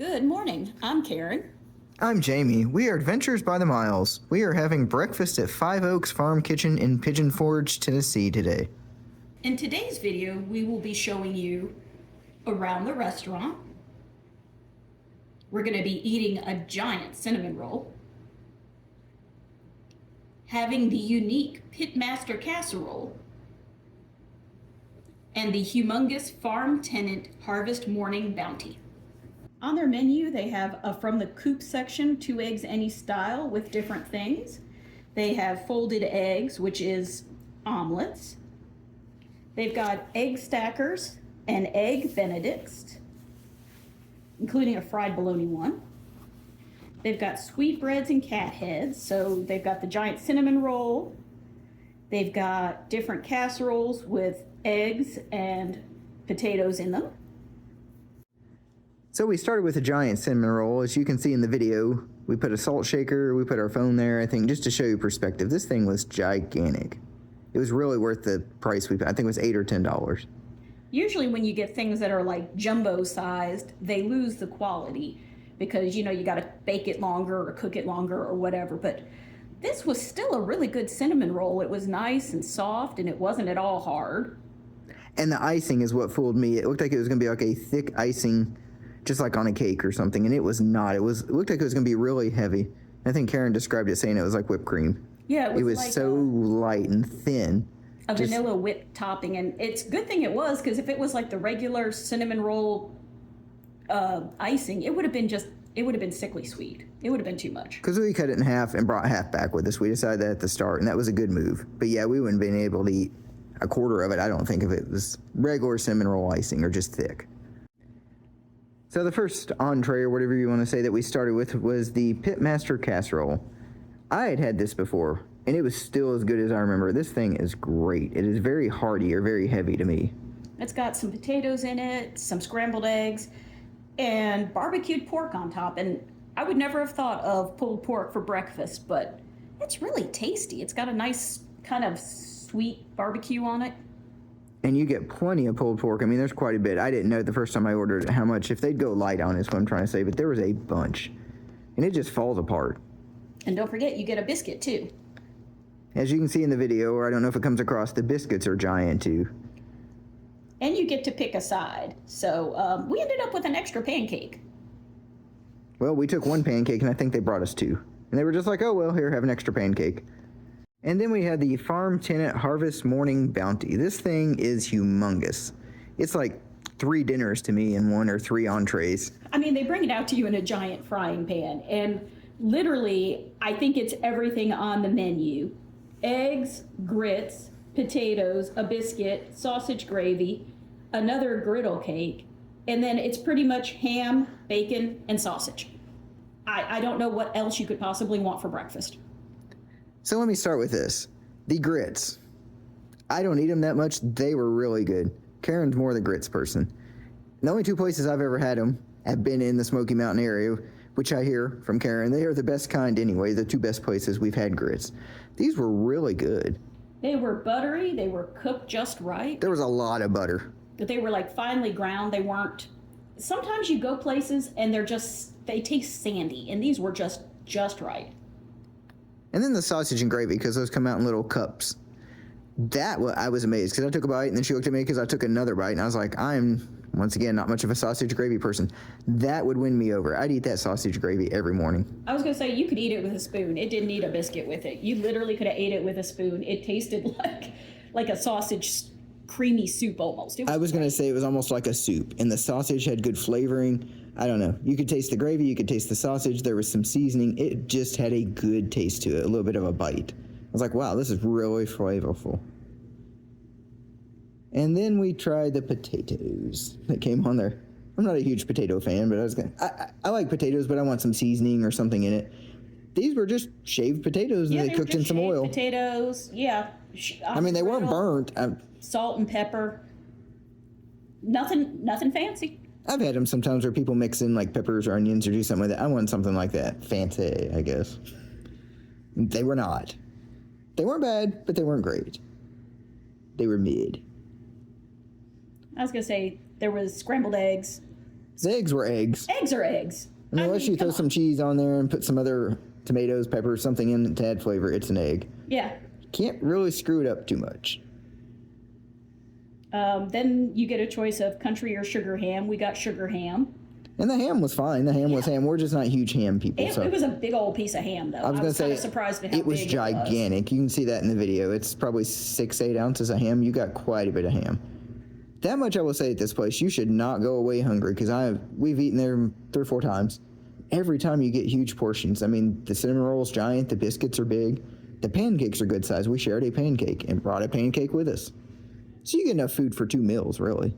Good morning. I'm Karen. I'm Jamie. We are Adventures by the Miles. We are having breakfast at Five Oaks Farm Kitchen in Pigeon Forge, Tennessee today. In today's video, we will be showing you around the restaurant. We're going to be eating a giant cinnamon roll, having the unique Pitmaster casserole, and the Humongous Farm Tenant Harvest Morning Bounty. On their menu, they have from the coop section, 2 eggs any style with different things. They have folded eggs, which is omelets. They've got egg stackers and egg benedicts, including a fried bologna one. They've got sweetbreads and cat heads, so they've got the giant cinnamon roll. They've got different casseroles with eggs and potatoes in them. So we started with a giant cinnamon roll. As you can see in the video, we put a salt shaker, we put our phone there, I think, just to show you perspective. This thing was gigantic. It was really worth the price we paid. I think it was $8 or $10. Usually when you get things that are like jumbo sized, they lose the quality because, you know, you got to bake it longer or cook it longer or whatever. But this was still a really good cinnamon roll. It was nice and soft and it wasn't at all hard. And the icing is what fooled me. It looked like it was going to be like a thick icing, just like on a cake or something, and it was not. It looked like it was going to be really heavy. I think Karen described it saying it was like whipped cream. Yeah, it was like so light and thin. A vanilla whipped topping, and it's a good thing it was, because if it was like the regular cinnamon roll icing, it would have been sickly sweet. It would have been too much. Because we cut it in half and brought half back with us. We decided that at the start, and that was a good move. But yeah, we wouldn't have been able to eat a quarter of it, I don't think, if it was regular cinnamon roll icing or just thick. So the first entree, or whatever you want to say, that we started with was the Pitmaster casserole. I had had this before, and it was still as good as I remember. This thing is great. It is very hearty, or very heavy to me. It's got some potatoes in it, some scrambled eggs, and barbecued pork on top. And I would never have thought of pulled pork for breakfast, but it's really tasty. It's got a nice kind of sweet barbecue on it. And you get plenty of pulled pork. I mean, there's quite a bit. I didn't know the first time I ordered it how much. If they'd go light on it, is what I'm trying to say. But there was a bunch. And it just falls apart. And don't forget, you get a biscuit, too. As you can see in the video, or I don't know if it comes across, the biscuits are giant, too. And you get to pick a side. So we ended up with an extra pancake. Well, we took one pancake, and I think they brought us 2. And they were just like, oh, well, here, have an extra pancake. And then we had the Farm Tenant Harvest Morning Bounty. This thing is humongous. It's like 3 dinners to me in 1 or 3 entrees. I mean, they bring it out to you in a giant frying pan. And literally, I think it's everything on the menu. Eggs, grits, potatoes, a biscuit, sausage gravy, another griddle cake, and then it's pretty much ham, bacon, and sausage. I don't know what else you could possibly want for breakfast. So let me start with this. The grits. I don't eat them that much. They were really good. Karen's more the grits person. The only 2 places I've ever had them have been in the Smoky Mountain area, which I hear from Karen. They are the best kind anyway, the 2 best places we've had grits. These were really good. They were buttery. They were cooked just right. There was a lot of butter. But they were like finely ground. They weren't... Sometimes you go places and they taste sandy, and these were just right. And then the sausage and gravy, because those come out in little cups. I was amazed, because I took a bite, and then she looked at me because I took another bite, and I was like, I'm, once again, not much of a sausage gravy person. That would win me over. I'd eat that sausage gravy every morning. I was going to say, you could eat it with a spoon. It didn't need a biscuit with it. You literally could have ate it with a spoon. It tasted like a sausage creamy soup almost. I was going to say it was almost like a soup, and the sausage had good flavoring. I don't know. You could taste the gravy, you could taste the sausage, there was some seasoning. It just had a good taste to it, a little bit of a bite. I was like, wow, this is really flavorful. And then we tried the potatoes that came on there. I'm not a huge potato fan, but I like potatoes, but I want some seasoning or something in it. These were just shaved potatoes, and they cooked in some oil. Potatoes, yeah. I mean, they weren't burnt. Salt and pepper. Nothing fancy. I've had them sometimes where people mix in like peppers or onions or do something like that. I want something like that. Fancy, I guess. They were not. They weren't bad, but they weren't great. They were mid. I was going to say there was scrambled eggs, The eggs were eggs. Eggs are eggs. I mean, unless you throw some cheese on there and put some other tomatoes, peppers, something in it to add flavor, it's an egg. Yeah. Can't really screw it up too much. Then you get a choice of country or sugar ham. We got sugar ham. And the ham was fine. The ham was ham. We're just not huge ham people. It was a big old piece of ham, though. I was going to say, kind of surprised at how it was big gigantic. You can see that in the video. It's probably 6-8 ounces of ham. You got quite a bit of ham. That much I will say at this place. You should not go away hungry because we've eaten there 3 or 4 times. Every time you get huge portions. I mean, the cinnamon roll's giant. The biscuits are big. The pancakes are good size. We shared a pancake and brought a pancake with us. So you get enough food for 2 meals, really.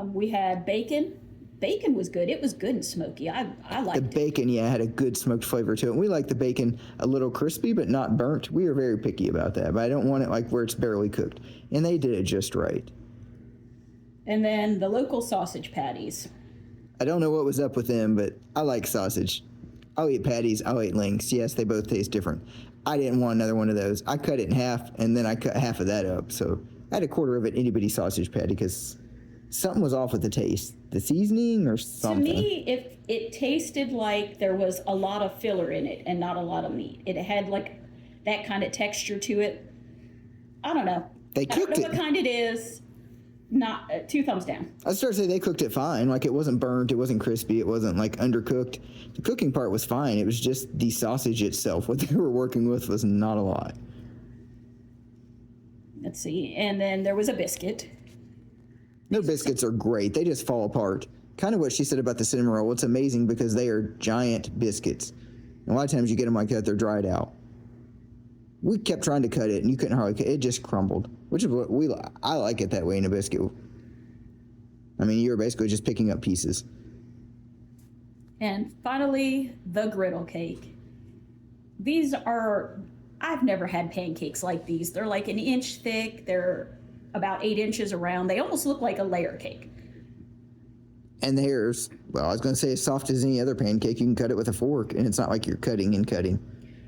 We had bacon. Bacon was good. It was good and smoky. I liked it. The bacon, had a good smoked flavor to it. We like the bacon a little crispy, but not burnt. We are very picky about that, but I don't want it like where it's barely cooked. And they did it just right. And then the local sausage patties. I don't know what was up with them, but I like sausage. I'll eat patties. I'll eat links. Yes, they both taste different. I didn't want another one of those. I cut it in half, and then I cut half of that up. So I had a quarter of an itty-bitty sausage patty because something was off with the taste. The seasoning or something. To me, it tasted like there was a lot of filler in it and not a lot of meat. It had like that kind of texture to it. I don't know. They cooked I don't know what kind it is. Not 2 thumbs down. I was starting to say they cooked it fine. Like it wasn't burnt, it wasn't crispy, it wasn't like undercooked. The cooking part was fine. It was just the sausage itself. What they were working with was not a lot. Let's see. And then there was a biscuit. No biscuits are great. They just fall apart. Kind of what she said about the cinnamon roll. It's amazing because they are giant biscuits. And a lot of times you get them like that, they're dried out. We kept trying to cut it, and you couldn't hardly cut it. It just crumbled, which is what I like it that way in a biscuit. I mean, you're basically just picking up pieces. And finally, the griddle cake. These are, I've never had pancakes like these. They're like 1 inch thick. They're about 8 inches around. They almost look like a layer cake. And theirs, well, I was going to say as soft as any other pancake. You can cut it with a fork, and it's not like you're cutting and cutting.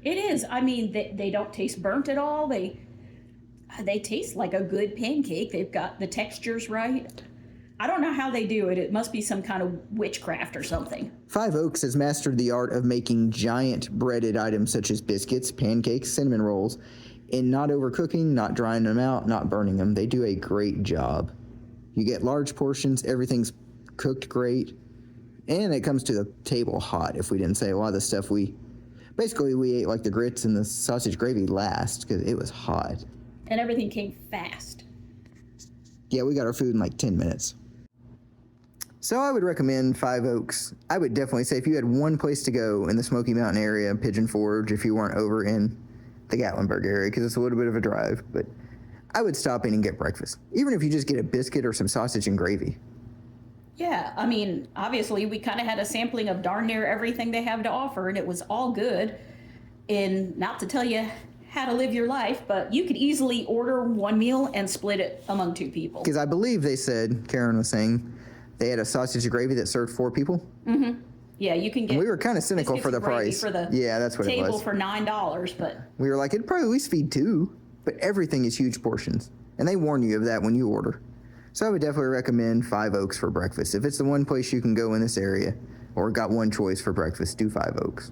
It is. I mean, they don't taste burnt at all. They taste like a good pancake. They've got the textures right. I don't know how they do it. It must be some kind of witchcraft or something. 5 Oaks has mastered the art of making giant breaded items such as biscuits, pancakes, cinnamon rolls, and not overcooking, not drying them out, not burning them. They do a great job. You get large portions. Everything's cooked great. And it comes to the table hot, if we didn't say. A lot of the stuff we ate like the grits and the sausage gravy last because it was hot. And everything came fast. Yeah, we got our food in like 10 minutes. So I would recommend 5 Oaks. I would definitely say if you had one place to go in the Smoky Mountain area, Pigeon Forge, if you weren't over in the Gatlinburg area, because it's a little bit of a drive, but I would stop in and get breakfast. Even if you just get a biscuit or some sausage and gravy. Yeah, I mean, obviously we kind of had a sampling of darn near everything they have to offer, and it was all good. And not to tell you how to live your life, but you could easily order one meal and split it among 2 people. Because I believe they said, Karen was saying, they had a sausage and gravy that served 4 people. Mm-hmm. Yeah, you can get. And we were kind of cynical for the price. For the yeah, that's what it was. Table for $9, but we were like, it'd probably at least feed 2, but everything is huge portions, and they warn you of that when you order. So I would definitely recommend 5 Oaks for breakfast. If it's the one place you can go in this area, or got one choice for breakfast, do 5 Oaks.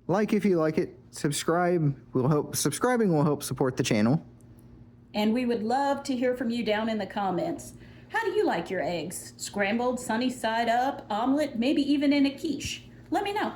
Like if you like it, subscribing will help support the channel. And we would love to hear from you down in the comments. How do you like your eggs? Scrambled, sunny side up, omelet, maybe even in a quiche? Let me know.